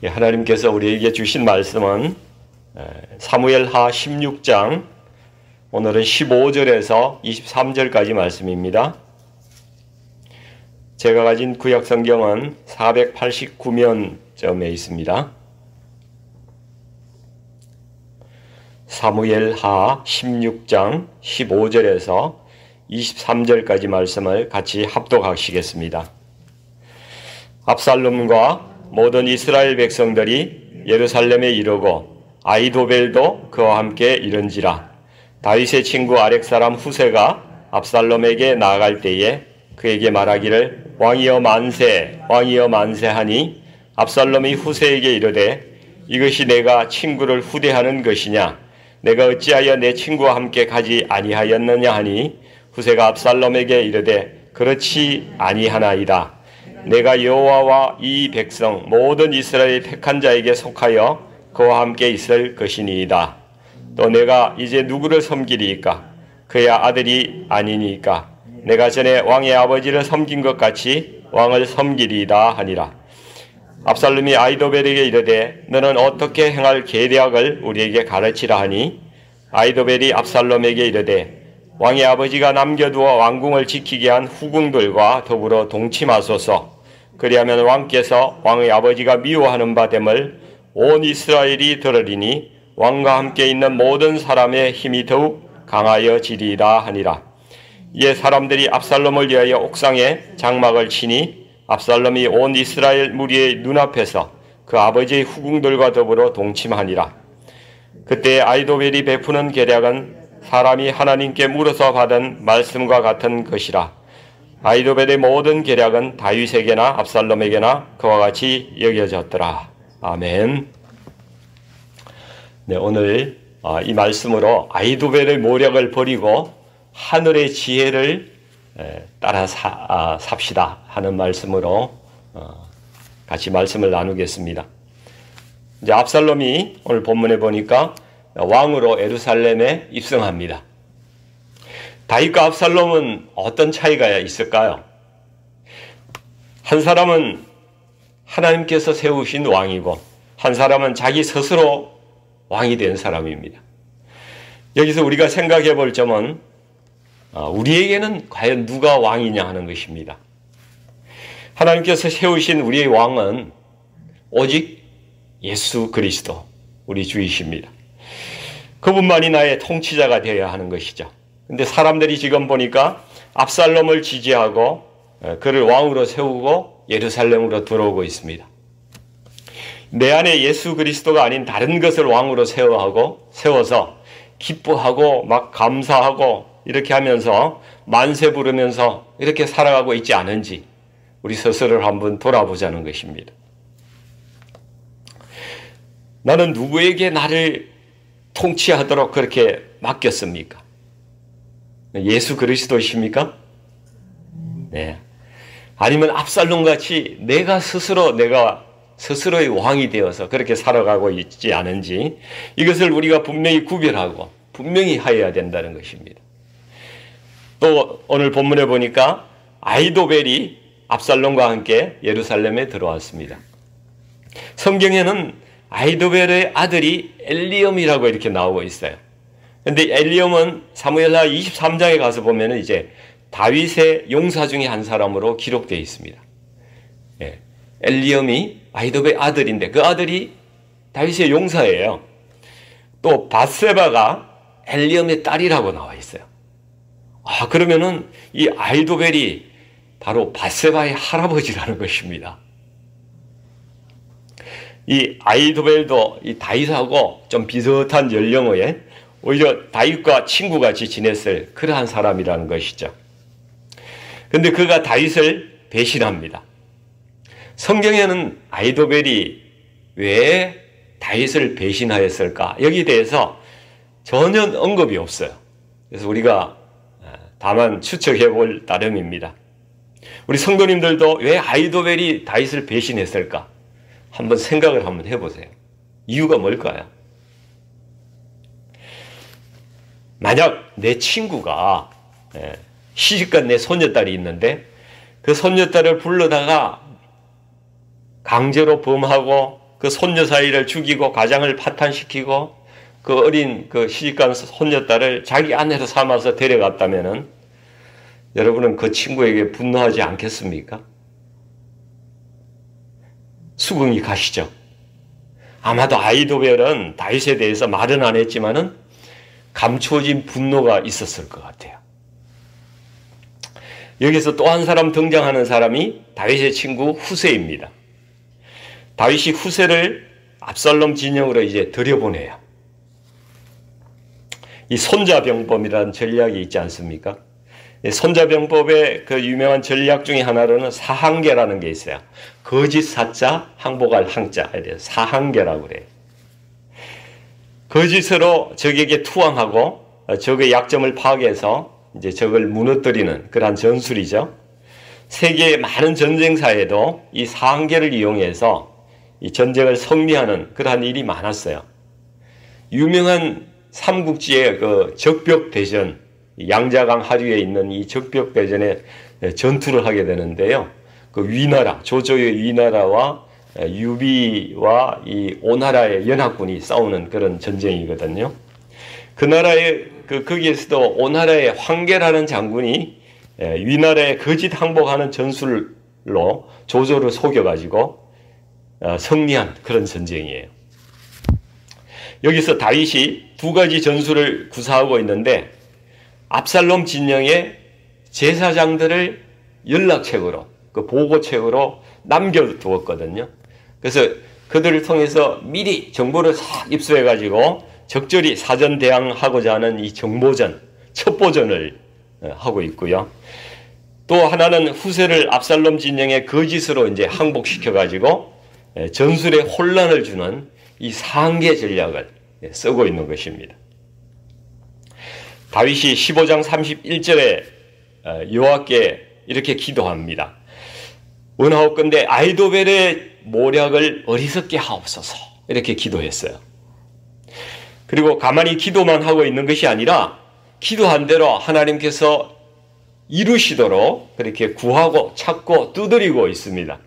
하나님께서 우리에게 주신 말씀은 사무엘하 16장 오늘은 15절에서 23절까지 말씀입니다. 제가 가진 구약 성경은 489면점에 있습니다. 사무엘하 16장 15절에서 23절까지 말씀을 같이 합독하시겠습니다. 압살롬과 모든 이스라엘 백성들이 예루살렘에 이르고 아히도벨도 그와 함께 이른지라. 다윗의 친구 아렉 사람 후세가 압살롬에게 나아갈 때에 그에게 말하기를 왕이여 만세 왕이여 만세 하니 압살롬이 후세에게 이르되 이것이 내가 친구를 후대하는 것이냐 내가 어찌하여 내 친구와 함께 가지 아니하였느냐 하니 후세가 압살롬에게 이르되 그렇지 아니하나이다. 내가 여호와와 이 백성 모든 이스라엘 택한 자에게 속하여 그와 함께 있을 것이니이다. 또 내가 이제 누구를 섬기리이까? 그야 아들이 아니니까 내가 전에 왕의 아버지를 섬긴 것 같이 왕을 섬기리이다 하니라. 압살롬이 아히도벨에게 이르되 너는 어떻게 행할 계략을 우리에게 가르치라 하니 아히도벨이 압살롬에게 이르되 왕의 아버지가 남겨두어 왕궁을 지키게 한 후궁들과 더불어 동침하소서. 그리하면 왕께서 왕의 아버지가 미워하는 바 됨을 온 이스라엘이 들으리니 왕과 함께 있는 모든 사람의 힘이 더욱 강하여지리이다 하니라. 이에 사람들이 압살롬을 위하여 옥상에 장막을 치니 압살롬이 온 이스라엘 무리의 눈앞에서 그 아버지의 후궁들과 더불어 동침하니라. 그때 아히도벨이 베푸는 계략은 사람이 하나님께 물어서 받은 말씀과 같은 것이라. 아히도벨의 모든 계략은 다윗에게나 압살롬에게나 그와 같이 여겨졌더라. 아멘. 네, 오늘 이 말씀으로 아히도벨의 모략을 버리고 하늘의 지혜를 따라 삽시다 하는 말씀으로 같이 말씀을 나누겠습니다. 이제 압살롬이 오늘 본문에 보니까 왕으로 예루살렘에 입성합니다. 다윗과 압살롬은 어떤 차이가 있을까요? 한 사람은 하나님께서 세우신 왕이고 한 사람은 자기 스스로 왕이 된 사람입니다. 여기서 우리가 생각해 볼 점은 우리에게는 과연 누가 왕이냐 하는 것입니다. 하나님께서 세우신 우리의 왕은 오직 예수 그리스도 우리 주이십니다. 그분만이 나의 통치자가 되어야 하는 것이죠. 근데 사람들이 지금 보니까 압살롬을 지지하고 그를 왕으로 세우고 예루살렘으로 들어오고 있습니다. 내 안에 예수 그리스도가 아닌 다른 것을 왕으로 세워서 기뻐하고 막 감사하고 이렇게 하면서 만세 부르면서 이렇게 살아가고 있지 않은지 우리 스스로를 한번 돌아보자는 것입니다. 나는 누구에게 나를 통치하도록 그렇게 맡겼습니까? 예수 그리스도이십니까? 네. 아니면 압살롬같이 내가 스스로의 왕이 되어서 그렇게 살아가고 있지 않은지 이것을 우리가 분명히 구별하고 분명히 하여야 된다는 것입니다. 또 오늘 본문에 보니까 아히도벨이 압살롬과 함께 예루살렘에 들어왔습니다. 성경에는 아히도벨의 아들이 엘리엄이라고 이렇게 나오고 있어요. 근데 엘리엄은 사무엘하 23장에 가서 보면은 이제 다윗의 용사 중에 한 사람으로 기록되어 있습니다. 예. 엘리엄이 아히도벨의 아들인데 그 아들이 다윗의 용사예요. 또 밧세바가 엘리엄의 딸이라고 나와 있어요. 그러면은 이 아히도벨이 바로 밧세바의 할아버지라는 것입니다. 이 아히도벨도 이 다윗하고 좀 비슷한 연령의 오히려 다윗과 친구같이 지냈을 그러한 사람이라는 것이죠. 그런데 그가 다윗을 배신합니다. 성경에는 아히도벨이 왜 다윗을 배신하였을까? 여기에 대해서 전혀 언급이 없어요. 그래서 우리가 다만 추측해 볼 따름입니다. 우리 성도님들도 왜 아히도벨이 다윗을 배신했을까? 한번 생각을 한번 해보세요. 이유가 뭘까요? 만약 내 친구가 시집간 내 손녀딸이 있는데 그 손녀딸을 불러다가 강제로 범하고 그 손녀 사이를 죽이고 가장을 파탄시키고 그 어린 그 시집간 손녀딸을 자기 아내로 삼아서 데려갔다면은 여러분은 그 친구에게 분노하지 않겠습니까? 수긍이 가시죠. 아마도 아히도벨은 다윗에 대해서 말은 안 했지만은 감추어진 분노가 있었을 것 같아요. 여기서 또 한 사람 등장하는 사람이 다윗의 친구 후세입니다. 다윗이 후세를 압살롬 진영으로 이제 들여보내요. 이 손자병법이라는 전략이 있지 않습니까? 손자병법의 그 유명한 전략 중에 하나로는 사항계라는 게 있어요. 거짓 사자, 항복할 항자에 대해서 사항계라고 그래요. 거짓으로 적에게 투항하고 적의 약점을 파악해서 이제 적을 무너뜨리는 그러한 전술이죠. 세계의 많은 전쟁사에도 이 사항계를 이용해서 이 전쟁을 승리하는 그러한 일이 많았어요. 유명한 삼국지의 그 적벽대전, 양자강 하류에 있는 이 적벽대전에 전투를 하게 되는데요. 그 위나라, 조조의 위나라와 유비와 이 오나라의 연합군이 싸우는 그런 전쟁이거든요. 그 나라의 거기에서도 오나라의 황계라는 장군이 위나라에 거짓 항복하는 전술로 조조를 속여가지고 승리한 그런 전쟁이에요. 여기서 다윗이 두 가지 전술을 구사하고 있는데 압살롬 진영의 제사장들을 연락책으로 그 보고책으로 남겨두었거든요. 그래서 그들을 통해서 미리 정보를 싹 입수해 가지고 적절히 사전 대항하고자 하는 이 정보전, 첩보전을 하고 있고요. 또 하나는 후세를 압살롬 진영의 거짓으로 이제 항복시켜 가지고 전술에 혼란을 주는 이 상계 전략을 쓰고 있는 것입니다. 다윗이 15장 31절에 여호와께 이렇게 기도합니다. 원하옵건대 아히도벨의 모략을 어리석게 하옵소서 이렇게 기도했어요. 그리고 가만히 기도만 하고 있는 것이 아니라 기도한 대로 하나님께서 이루시도록 그렇게 구하고 찾고 두드리고 있습니다.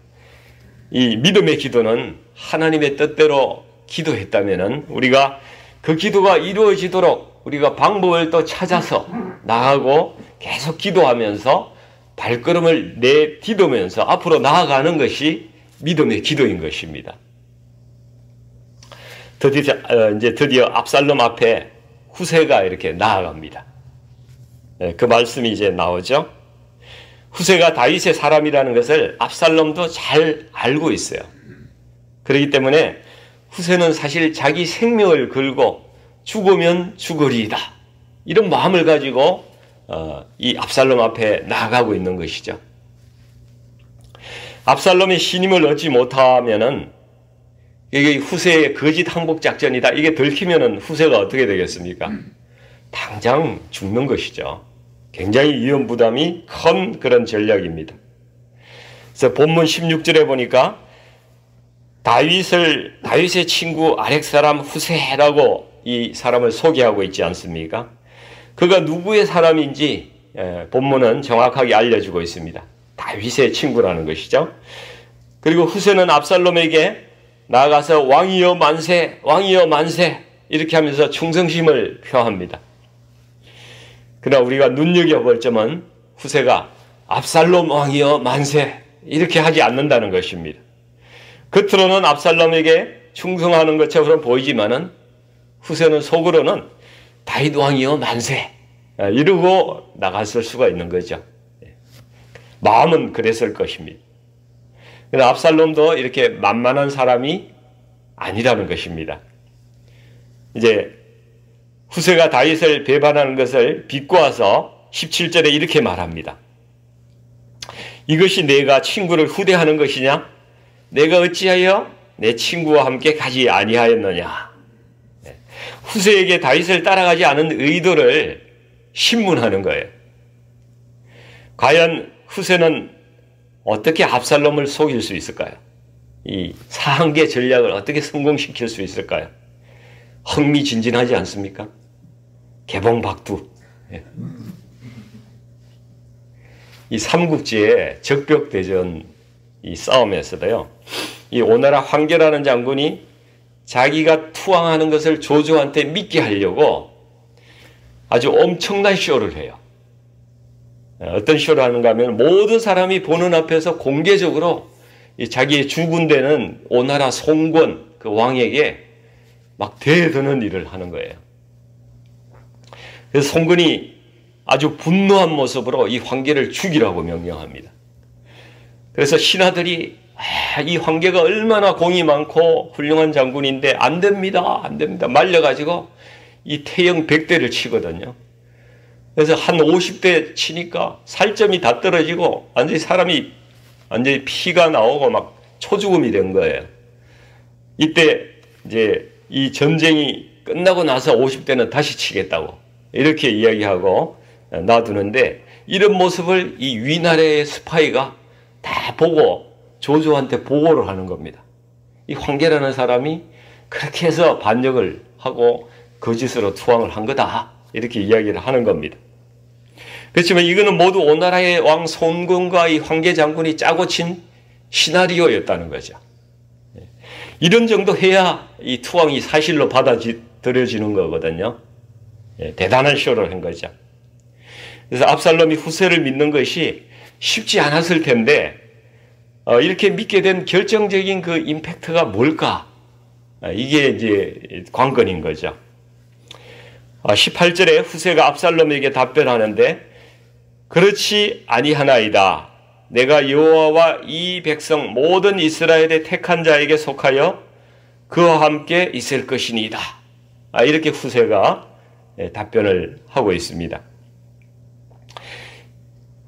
이 믿음의 기도는 하나님의 뜻대로 기도했다면 우리가 그 기도가 이루어지도록 우리가 방법을 또 찾아서 나아가고 계속 기도하면서 발걸음을 내디디면서 앞으로 나아가는 것이 믿음의 기도인 것입니다. 드디어 압살롬 앞에 후세가 이렇게 나아갑니다. 그 말씀이 이제 나오죠. 후세가 다윗의 사람이라는 것을 압살롬도 잘 알고 있어요. 그렇기 때문에 후세는 사실 자기 생명을 걸고 죽으면 죽으리이다 이런 마음을 가지고 이 압살롬 앞에 나아가고 있는 것이죠. 압살롬이 신임을 얻지 못하면은 이게 후세의 거짓 항복 작전이다 이게 들키면은 후세가 어떻게 되겠습니까? 당장 죽는 것이죠. 굉장히 위험 부담이 큰 그런 전략입니다. 그래서 본문 16절에 보니까 다윗의 친구 아렉 사람 후세라고 이 사람을 소개하고 있지 않습니까? 그가 누구의 사람인지 본문은 정확하게 알려주고 있습니다. 다윗의 친구라는 것이죠. 그리고 후세는 압살롬에게 나아가서 왕이여 만세, 왕이여 만세 이렇게 하면서 충성심을 표합니다. 그러나 우리가 눈여겨볼 점은 후세가 압살롬 왕이여 만세 이렇게 하지 않는다는 것입니다. 겉으로는 압살롬에게 충성하는 것처럼 보이지만은 후세는 속으로는 다윗 왕이여 만세 이러고 나갔을 수가 있는 거죠. 마음은 그랬을 것입니다. 그러나 압살롬도 이렇게 만만한 사람이 아니라는 것입니다. 이제 후세가 다윗을 배반하는 것을 비꼬아서 17절에 이렇게 말합니다. 이것이 내가 친구를 후대하는 것이냐? 내가 어찌하여 내 친구와 함께 가지 아니하였느냐? 후세에게 다윗을 따라가지 않은 의도를 신문하는 거예요. 과연 후세는 어떻게 압살롬을 속일 수 있을까요? 이 사항계 전략을 어떻게 성공시킬 수 있을까요? 흥미진진하지 않습니까? 개봉박두. 이 삼국지의 적벽대전 이 싸움에서도요, 이 오나라 황계라는 장군이 자기가 투항하는 것을 조조한테 믿게 하려고 아주 엄청난 쇼를 해요. 어떤 쇼를 하는가 하면 모든 사람이 보는 앞에서 공개적으로 자기의 주군되는 오나라 송권 그 왕에게 막 대드는 일을 하는 거예요. 그래서 송근이 아주 분노한 모습으로 이 황계를 죽이라고 명령합니다. 그래서 신하들이 이 황계가 얼마나 공이 많고 훌륭한 장군인데 안 됩니다. 안 됩니다. 말려가지고 이 태형 100대를 치거든요. 그래서 한 50대 치니까 살점이 다 떨어지고 완전히 사람이 완전히 피가 나오고 막 초죽음이 된 거예요. 이때 이제 이 전쟁이 끝나고 나서 50대는 다시 치겠다고 이렇게 이야기하고 놔두는데 이런 모습을 이 위나라의 스파이가 다 보고 조조한테 보고를 하는 겁니다. 이 황계라는 사람이 그렇게 해서 반역을 하고 거짓으로 투항을 한 거다. 이렇게 이야기를 하는 겁니다. 그렇지만 이거는 모두 오나라의 왕 손권과 이 황계 장군이 짜고 친 시나리오였다는 거죠. 이런 정도 해야 이 투항이 사실로 받아들여지는 거거든요. 대단한 쇼를 한 거죠. 그래서 압살롬이 후세를 믿는 것이 쉽지 않았을 텐데 이렇게 믿게 된 결정적인 그 임팩트가 뭘까? 이게 이제 관건인 거죠. 18절에 후세가 압살롬에게 답변하는데 그렇지 아니하나이다. 내가 여호와와 이 백성 모든 이스라엘의 택한 자에게 속하여 그와 함께 있을 것이니이다. 이렇게 후세가 답변을 하고 있습니다.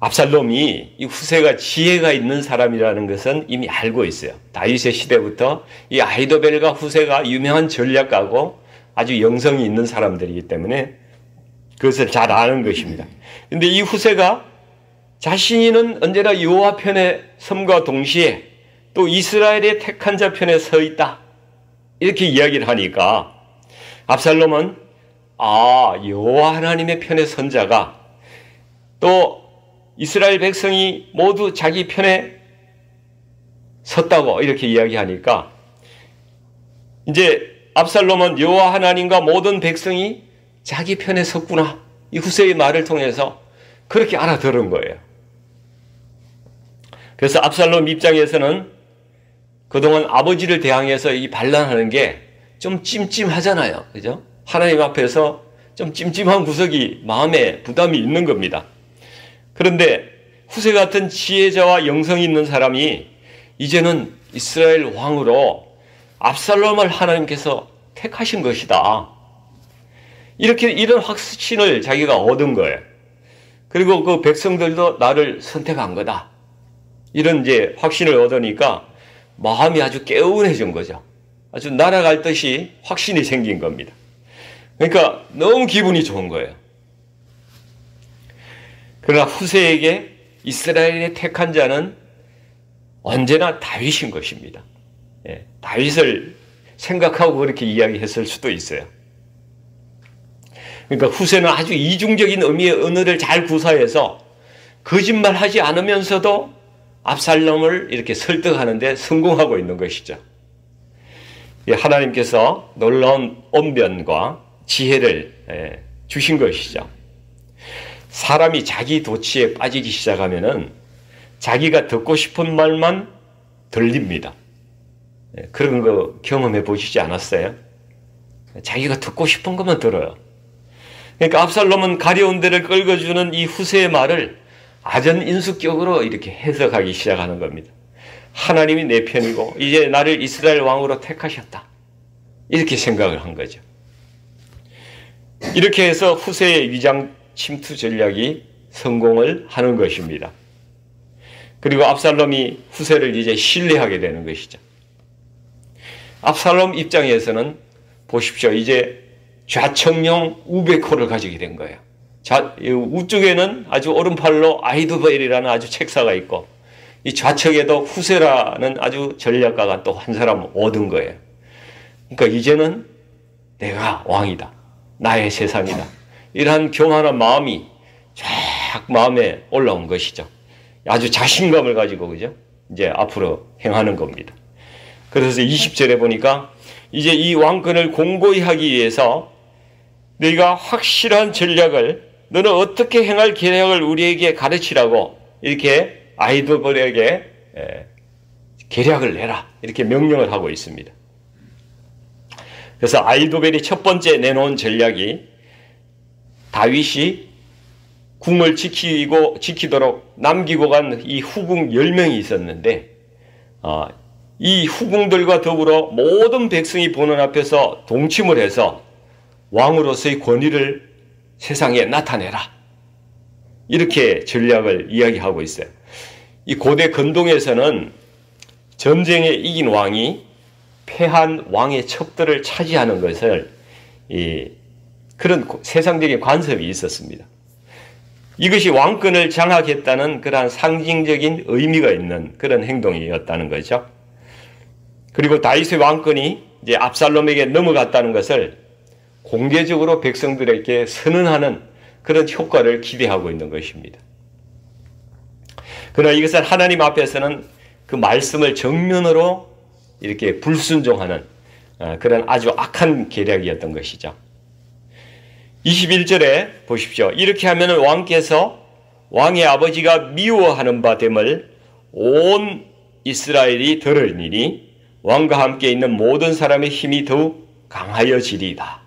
압살롬이 이 후세가 지혜가 있는 사람이라는 것은 이미 알고 있어요. 다윗의 시대부터 이 아히도벨과 후세가 유명한 전략가고 아주 영성이 있는 사람들이기 때문에 그것을 잘 아는 것입니다. 그런데 이 후세가 자신은 언제나 여호와 편에 섬과 동시에 또 이스라엘의 택한 자 편에 서 있다. 이렇게 이야기를 하니까 압살롬은 여호와 하나님의 편에 선 자가 또 이스라엘 백성이 모두 자기 편에 섰다고 이렇게 이야기하니까 이제 압살롬은 여호와 하나님과 모든 백성이 자기 편에 섰구나. 이 후세의 말을 통해서 그렇게 알아들은 거예요. 그래서 압살롬 입장에서는 그동안 아버지를 대항해서 이 반란하는 게 좀 찜찜하잖아요. 그죠? 하나님 앞에서 좀 찜찜한 구석이 마음에 부담이 있는 겁니다. 그런데 후세 같은 지혜자와 영성이 있는 사람이 이제는 이스라엘 왕으로 압살롬을 하나님께서 택하신 것이다. 이런 확신을 자기가 얻은 거예요. 그리고 그 백성들도 나를 선택한 거다. 이런 이제 확신을 얻으니까 마음이 아주 개운해진 거죠. 아주 날아갈 듯이 확신이 생긴 겁니다. 그러니까 너무 기분이 좋은 거예요. 그러나 후세에게 이스라엘의 택한 자는 언제나 다윗인 것입니다. 다윗을 생각하고 그렇게 이야기했을 수도 있어요. 그러니까 후세는 아주 이중적인 의미의 언어를 잘 구사해서 거짓말하지 않으면서도 압살롬을 이렇게 설득하는 데 성공하고 있는 것이죠. 하나님께서 놀라운 언변과 지혜를 주신 것이죠. 사람이 자기 도취에 빠지기 시작하면은 자기가 듣고 싶은 말만 들립니다. 그런 거 경험해 보시지 않았어요? 자기가 듣고 싶은 것만 들어요. 그러니까 압살롬은 가려운 데를 긁어주는 이 후세의 말을 아전인수격으로 이렇게 해석하기 시작하는 겁니다. 하나님이 내 편이고 이제 나를 이스라엘 왕으로 택하셨다. 이렇게 생각을 한 거죠. 이렇게 해서 후세의 위장 침투 전략이 성공을 하는 것입니다. 그리고 압살롬이 후세를 이제 신뢰하게 되는 것이죠. 압살롬 입장에서는 보십시오. 이제 좌청룡 우베코를 가지게 된 거예요. 우쪽에는 아주 오른팔로 아히도벨이라는 아주 책사가 있고 이 좌측에도 후세라는 아주 전략가가 또 한 사람 얻은 거예요. 그러니까 이제는 내가 왕이다. 나의 세상이다. 이러한 교만한 마음이 쫙 마음에 올라온 것이죠. 아주 자신감을 가지고 그죠? 이제 앞으로 행하는 겁니다. 그래서 20절에 보니까 이제 이 왕권을 공고히 하기 위해서 너희가 확실한 전략을, 너는 어떻게 행할 계략을 우리에게 가르치라고 이렇게 아히도벨에게 계략을 내라, 이렇게 명령을 하고 있습니다. 그래서 아히도벨이 첫 번째 내놓은 전략이 다윗이 궁을 지키도록 남기고 간 이 후궁 10명이 있었는데, 이 후궁들과 더불어 모든 백성이 보는 앞에서 동침을 해서 왕으로서의 권위를 세상에 나타내라, 이렇게 전략을 이야기하고 있어요. 이 고대 근동에서는 전쟁에 이긴 왕이 패한 왕의 첩들을 차지하는 것을 그런 세상적인 관습이 있었습니다. 이것이 왕권을 장악했다는 그러한 상징적인 의미가 있는 그런 행동이었다는 거죠. 그리고 다윗의 왕권이 이제 압살롬에게 넘어갔다는 것을 공개적으로 백성들에게 선언하는 그런 효과를 기대하고 있는 것입니다. 그러나 이것은 하나님 앞에서는 그 말씀을 정면으로 이렇게 불순종하는 그런 아주 악한 계략이었던 것이죠. 21절에 보십시오. 이렇게 하면 왕께서 왕의 아버지가 미워하는 바 됨을 온 이스라엘이 들으리니 왕과 함께 있는 모든 사람의 힘이 더욱 강하여지리이다.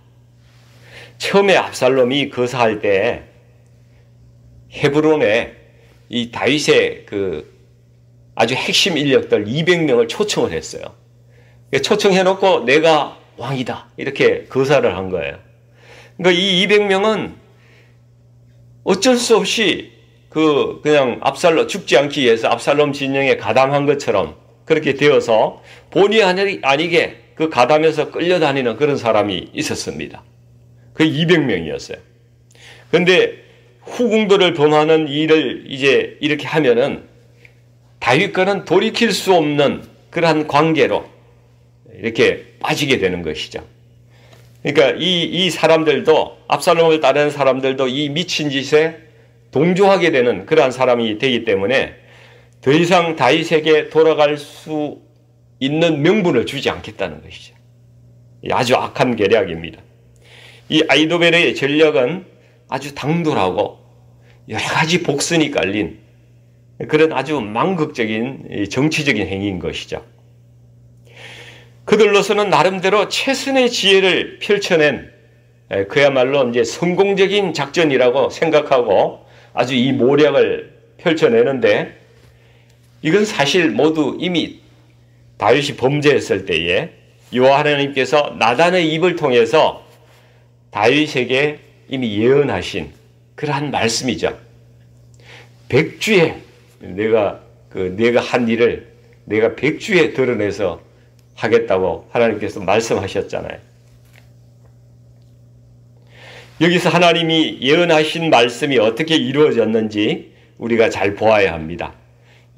처음에 압살롬이 거사할 때 헤브론에 이 다윗의 그 아주 핵심 인력들 200명을 초청을 했어요. 초청해놓고 내가 왕이다, 이렇게 거사를 한 거예요. 그러니까 이 200명은 어쩔 수 없이 그냥 압살롬 죽지 않기 위해서 압살롬 진영에 가담한 것처럼 그렇게 되어서 본의 아니게 그 가담에서 끌려다니는 그런 사람이 있었습니다. 그 200명이었어요. 그런데 후궁들을 범하는 일을 이제 이렇게 하면은 다윗과는 돌이킬 수 없는 그러한 관계로 이렇게 빠지게 되는 것이죠. 그러니까 이 사람들도, 압살롬을 따르는 사람들도 이 미친 짓에 동조하게 되는 그러한 사람이 되기 때문에 더 이상 다윗에게 돌아갈 수 있는 명분을 주지 않겠다는 것이죠. 아주 악한 계략입니다. 이 아히도벨의 전략은 아주 당돌하고 여러 가지 복선이 깔린 그런 아주 망극적인 정치적인 행위인 것이죠. 그들로서는 나름대로 최선의 지혜를 펼쳐낸 그야말로 이제 성공적인 작전이라고 생각하고 아주 이 모략을 펼쳐내는데, 이건 사실 모두 이미 다윗이 범죄했을 때에 여호와 하나님께서 나단의 입을 통해서 다윗에게 이미 예언하신 그러한 말씀이죠. 백주에 내가 한 일을 내가 백주에 드러내서 하겠다고 하나님께서 말씀하셨잖아요. 여기서 하나님이 예언하신 말씀이 어떻게 이루어졌는지 우리가 잘 보아야 합니다.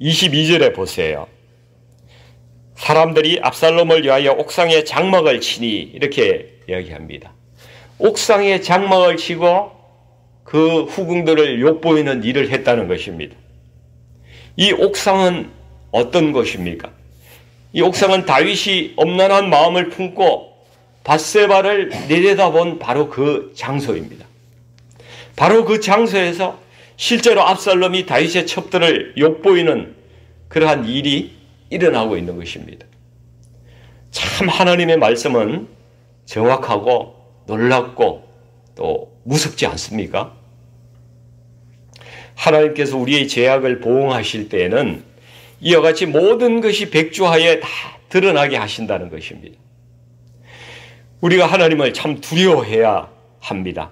22절에 보세요. 사람들이 압살롬을 위하여 옥상에 장막을 치니, 이렇게 이야기합니다. 옥상에 장막을 치고 그 후궁들을 욕보이는 일을 했다는 것입니다. 이 옥상은 어떤 곳입니까? 이 옥상은 다윗이 엄난한 마음을 품고 밧세바를 내려다본 바로 그 장소입니다. 바로 그 장소에서 실제로 압살롬이 다윗의 첩들을 욕보이는 그러한 일이 일어나고 있는 것입니다. 참 하나님의 말씀은 정확하고 놀랍고 또 무섭지 않습니까? 하나님께서 우리의 죄악을 보응하실 때에는 이와 같이 모든 것이 백주하에 다 드러나게 하신다는 것입니다. 우리가 하나님을 참 두려워해야 합니다.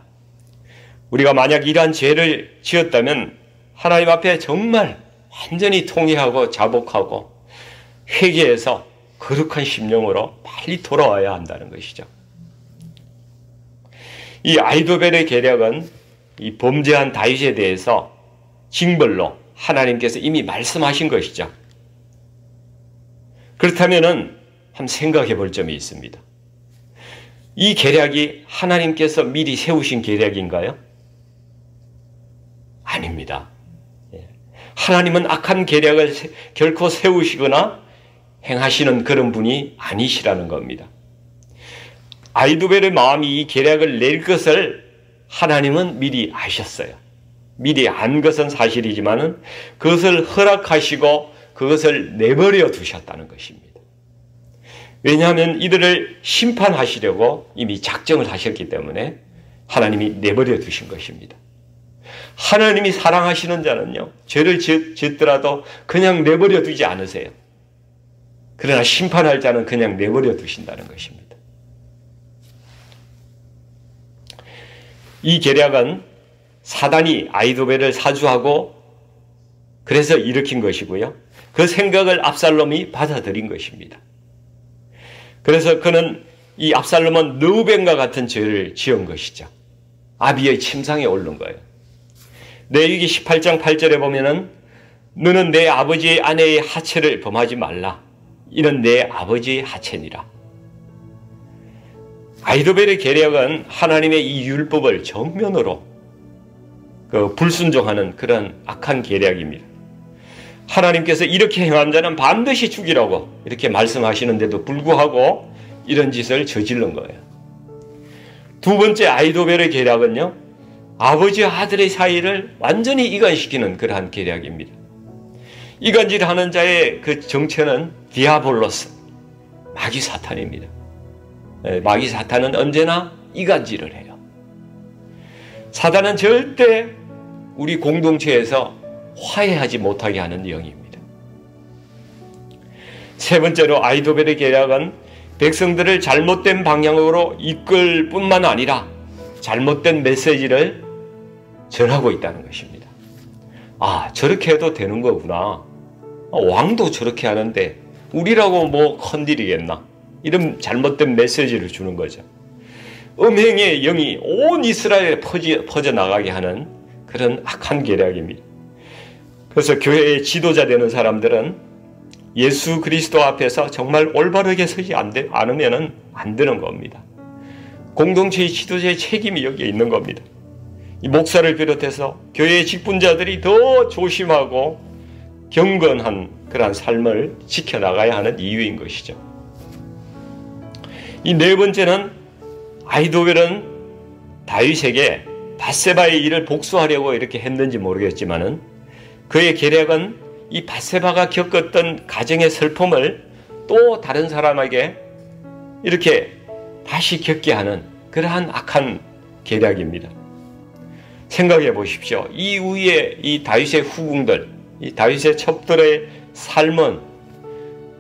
우리가 만약 이러한 죄를 지었다면 하나님 앞에 정말 완전히 통회하고 자복하고 회개해서 거룩한 심령으로 빨리 돌아와야 한다는 것이죠. 이 아히도벨의 계략은 이 범죄한 다윗에 대해서 징벌로 하나님께서 이미 말씀하신 것이죠. 그렇다면은 한번 생각해 볼 점이 있습니다. 이 계략이 하나님께서 미리 세우신 계략인가요? 아닙니다. 하나님은 악한 계략을 결코 세우시거나 행하시는 그런 분이 아니시라는 겁니다. 아히도벨의 마음이 이 계략을 낼 것을 하나님은 미리 아셨어요. 미리 안 것은 사실이지만 그것을 허락하시고 그것을 내버려 두셨다는 것입니다. 왜냐하면 이들을 심판하시려고 이미 작정을 하셨기 때문에 하나님이 내버려 두신 것입니다. 하나님이 사랑하시는 자는요, 죄를 짓더라도 그냥 내버려 두지 않으세요. 그러나 심판할 자는 그냥 내버려 두신다는 것입니다. 이 계략은 사단이 아히도벨을 사주하고 그래서 일으킨 것이고요. 그 생각을 압살롬이 받아들인 것입니다. 그래서 그는 이 압살롬은 느우벤과 같은 죄를 지은 것이죠. 아비의 침상에 오른 거예요. 레위기 18장 8절에 보면은 너는 내 아버지의 아내의 하체를 범하지 말라. 이는 내 아버지의 하체니라. 아히도벨의 계략은 하나님의 이 율법을 정면으로 불순종하는 그런 악한 계략입니다. 하나님께서 이렇게 행한 자는 반드시 죽이라고 이렇게 말씀하시는데도 불구하고 이런 짓을 저지른 거예요. 두 번째 아히도벨의 계략은요, 아버지와 아들의 사이를 완전히 이간시키는 그러한 계략입니다. 이간질하는 자의 그 정체는 디아볼로스, 마귀 사탄입니다. 마귀 사탄은 언제나 이간질을 해요. 사단은 절대 우리 공동체에서 화해하지 못하게 하는 영입니다. 세 번째로 아히도벨의 계략은 백성들을 잘못된 방향으로 이끌 뿐만 아니라 잘못된 메시지를 전하고 있다는 것입니다. 아, 저렇게 해도 되는 거구나. 왕도 저렇게 하는데 우리라고 뭐 건드리겠나. 이런 잘못된 메시지를 주는 거죠. 음행의 영이 온 이스라엘에 퍼져나가게 하는 그런 악한 계략입니다. 그래서 교회의 지도자 되는 사람들은 예수 그리스도 앞에서 정말 올바르게 서지 않으면 안 되는 겁니다. 공동체의 지도자의 책임이 여기에 있는 겁니다. 이 목사를 비롯해서 교회의 직분자들이 더 조심하고 경건한 그러한 삶을 지켜나가야 하는 이유인 것이죠. 이 네 번째는 아히도벨은 다윗에게 밧세바의 일을 복수하려고 이렇게 했는지 모르겠지만은 그의 계략은 이 밧세바가 겪었던 가정의 슬픔을 또 다른 사람에게 이렇게 다시 겪게 하는 그러한 악한 계략입니다. 생각해 보십시오. 이 위에 이 다윗의 후궁들, 이 다윗의 첩들의 삶은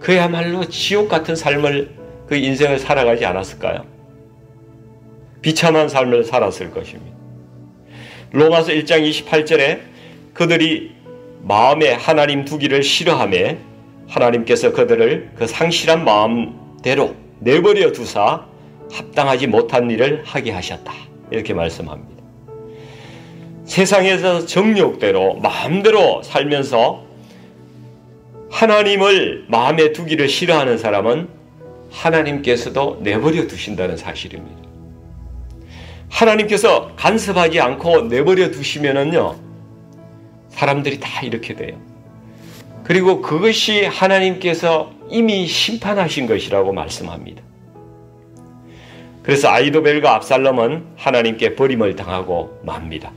그야말로 지옥 같은 삶을 그 인생을 살아가지 않았을까요? 비참한 삶을 살았을 것입니다. 로마서 1장 28절에 그들이 마음에 하나님 두기를 싫어하며 하나님께서 그들을 그 상실한 마음대로 내버려 두사 합당하지 못한 일을 하게 하셨다. 이렇게 말씀합니다. 세상에서 정욕대로 마음대로 살면서 하나님을 마음에 두기를 싫어하는 사람은 하나님께서도 내버려 두신다는 사실입니다. 하나님께서 간섭하지 않고 내버려 두시면은요, 사람들이 다 이렇게 돼요. 그리고 그것이 하나님께서 이미 심판하신 것이라고 말씀합니다. 그래서 아히도벨과 압살롬은 하나님께 버림을 당하고 맙니다.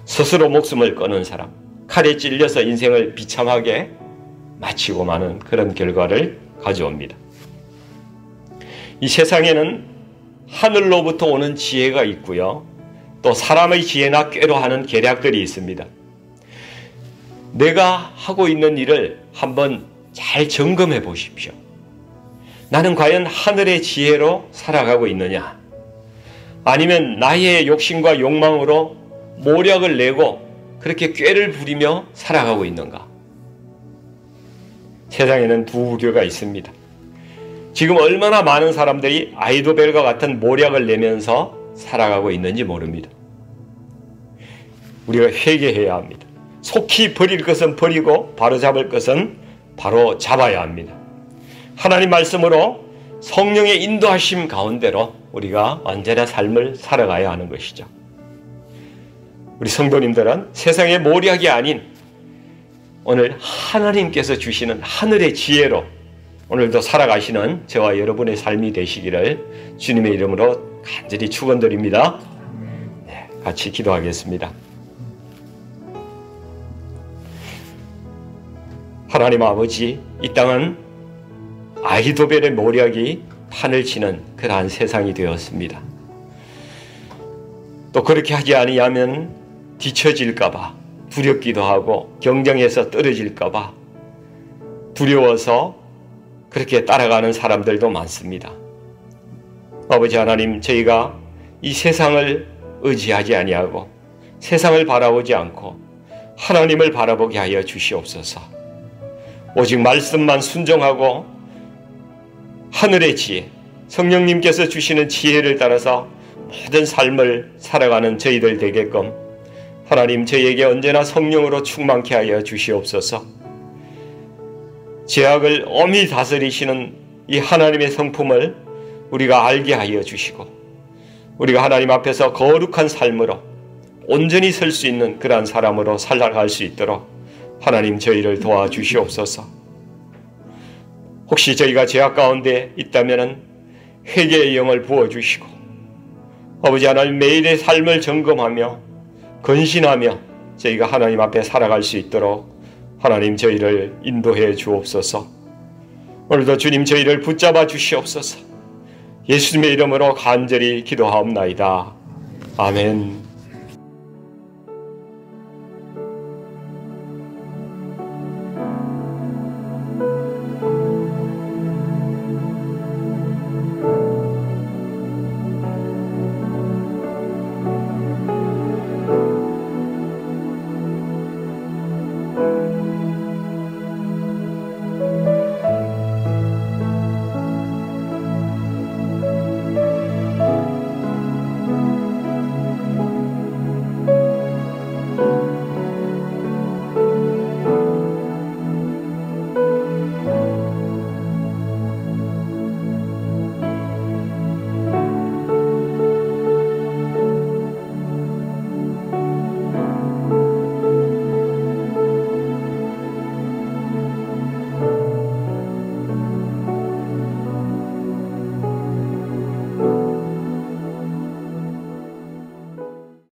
스스로 목숨을 끊은 사람, 칼에 찔려서 인생을 비참하게 마치고 마는 그런 결과를 가져옵니다. 이 세상에는 하늘로부터 오는 지혜가 있고요. 또 사람의 지혜나 꾀로 하는 계략들이 있습니다. 내가 하고 있는 일을 한번 잘 점검해 보십시오. 나는 과연 하늘의 지혜로 살아가고 있느냐? 아니면 나의 욕심과 욕망으로 모략을 내고 그렇게 꾀를 부리며 살아가고 있는가? 세상에는 두 우려가 있습니다. 지금 얼마나 많은 사람들이 아히도벨과 같은 모략을 내면서 살아가고 있는지 모릅니다. 우리가 회개해야 합니다. 속히 버릴 것은 버리고 바로잡을 것은 바로 잡아야 합니다. 하나님 말씀으로 성령의 인도하심 가운데로 우리가 언제나 삶을 살아가야 하는 것이죠. 우리 성도님들은 세상의 모략이 아닌 오늘 하나님께서 주시는 하늘의 지혜로 오늘도 살아가시는 저와 여러분의 삶이 되시기를 주님의 이름으로 간절히 축원드립니다. 같이 기도하겠습니다. 하나님 아버지, 이 땅은 아히도벨의 모략이 판을 치는 그러한 세상이 되었습니다. 또 그렇게 하지 아니하면 뒤처질까봐 두렵기도 하고 경쟁에서 떨어질까봐 두려워서 그렇게 따라가는 사람들도 많습니다. 아버지 하나님, 저희가 이 세상을 의지하지 아니하고 세상을 바라보지 않고 하나님을 바라보게 하여 주시옵소서. 오직 말씀만 순종하고 하늘의 지혜, 성령님께서 주시는 지혜를 따라서 모든 삶을 살아가는 저희들 되게끔 하나님, 저희에게 언제나 성령으로 충만케 하여 주시옵소서. 죄악을 엄히 다스리시는 이 하나님의 성품을 우리가 알게 하여 주시고, 우리가 하나님 앞에서 거룩한 삶으로 온전히 설 수 있는 그러한 사람으로 살아갈 수 있도록 하나님, 저희를 도와주시옵소서. 혹시 저희가 죄악 가운데 있다면 회개의 영을 부어주시고, 아버지 하나님, 매일의 삶을 점검하며 건신하며 저희가 하나님 앞에 살아갈 수 있도록 하나님, 저희를 인도해 주옵소서. 오늘도 주님, 저희를 붙잡아 주시옵소서. 예수님의 이름으로 간절히 기도하옵나이다. 아멘.